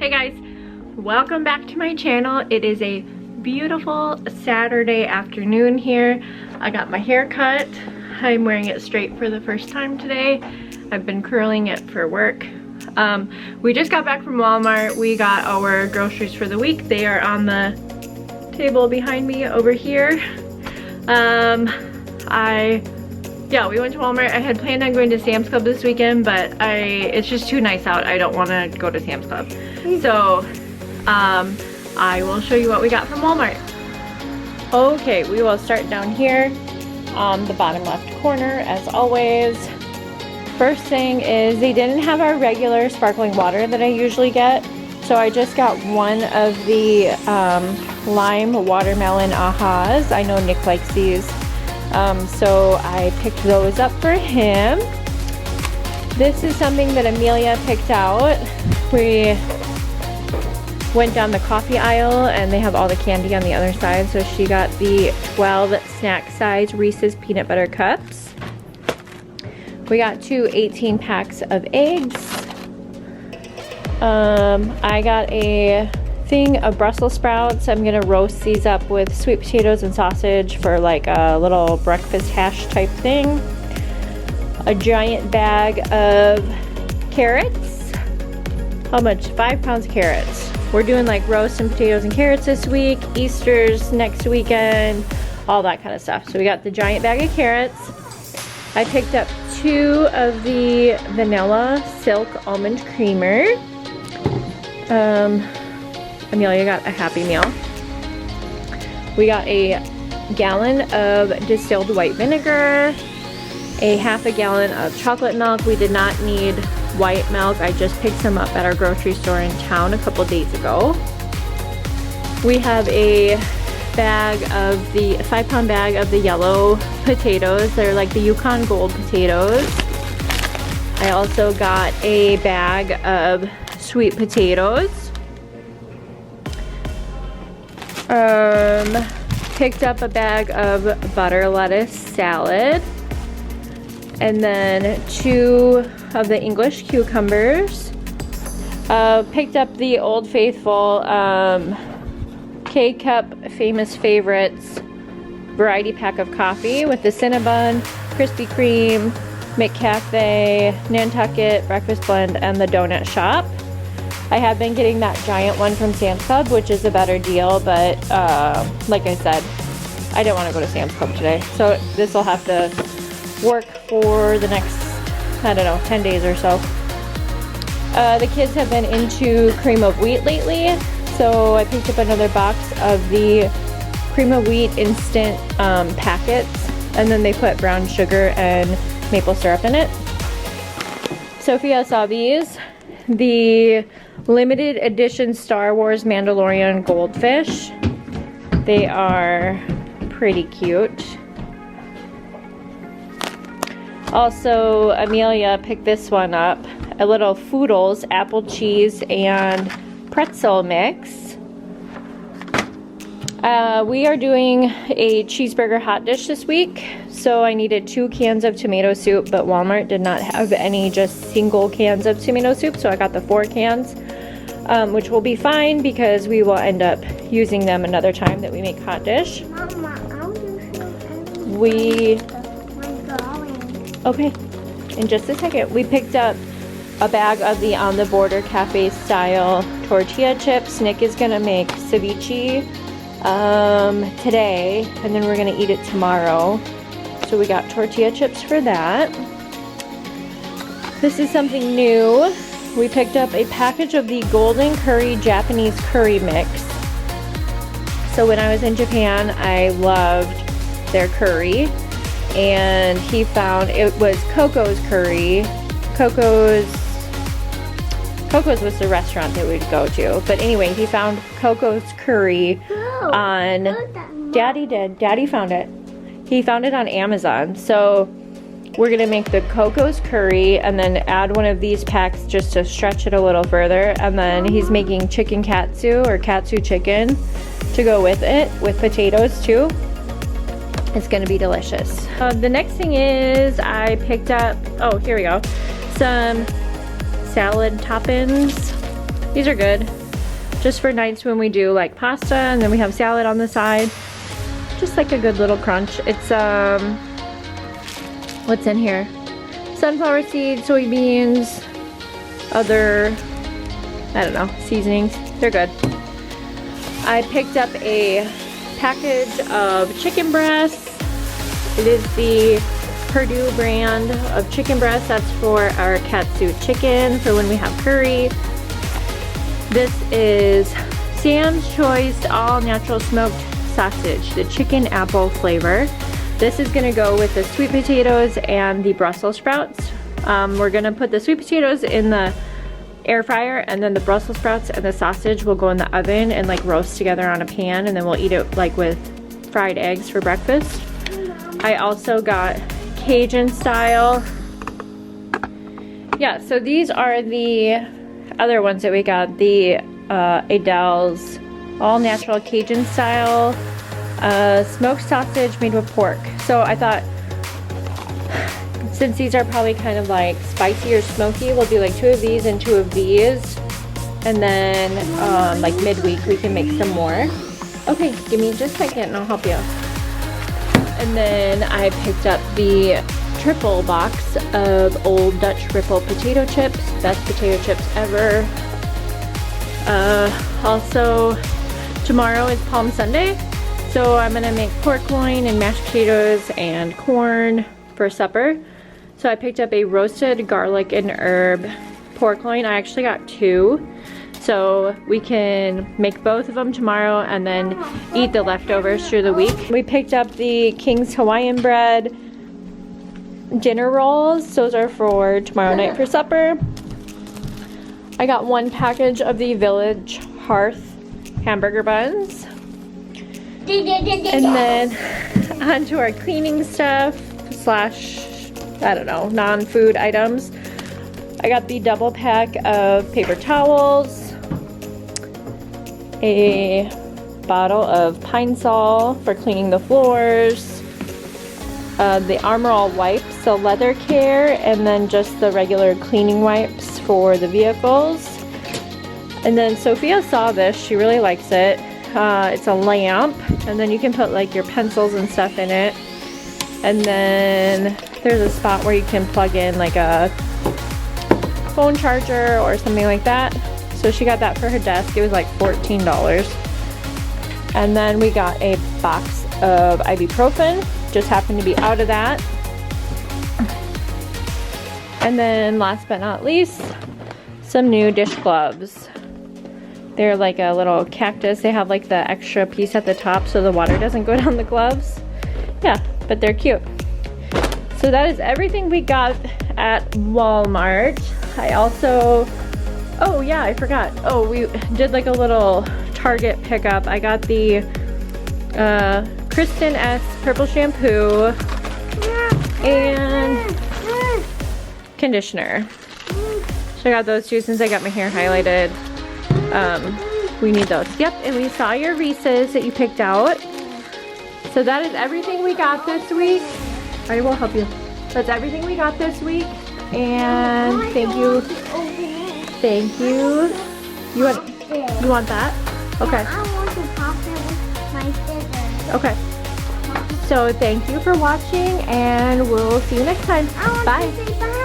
Hey guys, welcome back to my channel. It is a beautiful Saturday afternoon here. I got my hair cut. I'm wearing it straight for the first time today. I've been curling it for work. We just got back from Walmart. We got our groceries for the week. They are on the table behind me over here. We went to Walmart. I had planned on going to Sam's Club this weekend, but it's just too nice out. I don't want to go to Sam's Club. So, I will show you what we got from Walmart. Okay, we will start down here on the bottom left corner, as always. First thing is they didn't have our regular sparkling water that I usually get, so I just got one of the lime watermelon ahas. I know Nick likes these. So I picked those up for him. This is something that Amelia picked out. We went down the coffee aisle and they have all the candy on the other side, so she got the 12 snack size Reese's peanut butter cups. We got two 18 packs of eggs. I got a thing of Brussels sprouts. I'm gonna roast these up with sweet potatoes and sausage for like a little breakfast hash type thing. A giant bag of carrots. How much? 5 pounds of carrots. We're doing like roast and potatoes and carrots this week. Easter's next weekend. All that kind of stuff. So we got the giant bag of carrots. I picked up 2 of the vanilla silk almond creamer. Amelia got a Happy Meal. We got a gallon of distilled white vinegar, a half a gallon of chocolate milk. We did not need white milk. I just picked some up at our grocery store in town a couple days ago. We have a bag of the 5-pound bag of the yellow potatoes. They're like the Yukon Gold potatoes. I also got a bag of sweet potatoes. Picked up a bag of butter lettuce salad, and then 2 of the English cucumbers. Picked up the Old Faithful K-Cup Famous Favorites variety pack of coffee with the Cinnabon, Krispy Kreme, McCafe, Nantucket Breakfast Blend, and the Donut Shop. I have been getting that giant one from Sam's Club, which is a better deal, but like I said, I didn't want to go to Sam's Club today. So this will have to work for the next, I don't know, 10 days or so. The kids have been into cream of wheat lately, so I picked up another box of the cream of wheat instant packets, and then they put brown sugar and maple syrup in it. Sophia saw these. The limited edition Star Wars Mandalorian Goldfish. They are pretty cute. Also, Amelia picked this one up. A little Foodles apple cheese and pretzel mix. We are doing a cheeseburger hot dish this week. So I needed 2 cans of tomato soup, but Walmart did not have any just single cans of tomato soup, so I got the 4 cans, which will be fine because we will end up using them another time that we make hot dish. Mama, I want to show Okay, in just a second. We picked up a bag of the On the Border Cafe style tortilla chips. Nick is gonna make ceviche today, and then we're gonna eat it tomorrow. So we got tortilla chips for that. This is something new. We picked up a package of the Golden Curry Japanese curry mix. So when I was in Japan, I loved their curry. And he found it was Coco's Curry. Coco's was the restaurant that we'd go to. But anyway, he found Coco's Curry on... Daddy did. Daddy found it. He found it on Amazon. So we're gonna make the Coco's curry and then add one of these packs just to stretch it a little further. And then he's making chicken katsu or katsu chicken to go with it, with potatoes too. It's gonna be delicious. The next thing is I picked up, oh, here we go, some salad toppings. These are good. just for nights when we do like pasta and then we have salad on the side. Just like a good little crunch. It's what's in here? Sunflower seeds, soybeans, other, I don't know, seasonings. They're good. I picked up a package of chicken breasts. It is the Purdue brand of chicken breast. That's for our katsu chicken for when we have curry. This is Sam's Choice all natural smoked sausage, the chicken apple flavor. This is gonna go with the sweet potatoes and the Brussels sprouts. We're gonna put the sweet potatoes in the air fryer, and then the Brussels sprouts and the sausage will go in the oven and like roast together on a pan, and then we'll eat it like with fried eggs for breakfast. I also got Cajun style. Yeah, so these are the other ones that we got. The Adele's all natural Cajun style smoked sausage made with pork. So I thought, since these are probably kind of like spicy or smoky, we'll do like 2 of these and 2 of these. And then like midweek we can make some more. Okay, give me just a second and I'll help you. And then I picked up the triple box of Old Dutch Ripple potato chips. Best potato chips ever. Also, tomorrow is Palm Sunday. So I'm gonna make pork loin and mashed potatoes and corn for supper. So I picked up a roasted garlic and herb pork loin. I actually got 2. So we can make both of them tomorrow and then eat the leftovers through the week. We picked up the King's Hawaiian bread dinner rolls. Those are for tomorrow night for supper. I got 1 package of the Village Hearth hamburger buns. And then onto our cleaning stuff slash, I don't know, non-food items. I got the double pack of paper towels, a bottle of Pine Sol for cleaning the floors, the Armor All wipes, the leather care, and then just the regular cleaning wipes for the vehicles. And then Sophia saw this, she really likes it. It's a lamp, and then you can put like your pencils and stuff in it. And then there's a spot where you can plug in like a phone charger or something like that. So she got that for her desk. It was like $14. And then we got a box of ibuprofen. Just happened to be out of that. And then last but not least, some new dish gloves. They're like a little cactus. They have like the extra piece at the top so the water doesn't go down the gloves. Yeah, but they're cute. So that is everything we got at Walmart. I also, oh yeah, I forgot. Oh, we did like a little Target pickup. I got the Kristen S purple shampoo and conditioner. So I got those 2 since I got my hair highlighted. We need those. Yep, and we saw your Reese's that you picked out. So that is everything we got this week. I will help you. That's everything we got this week. And thank you. Thank you. You want that? Okay. I want to pop it with my scissors. Okay. So thank you for watching, and we'll see you next time. I want Bye. to say bye.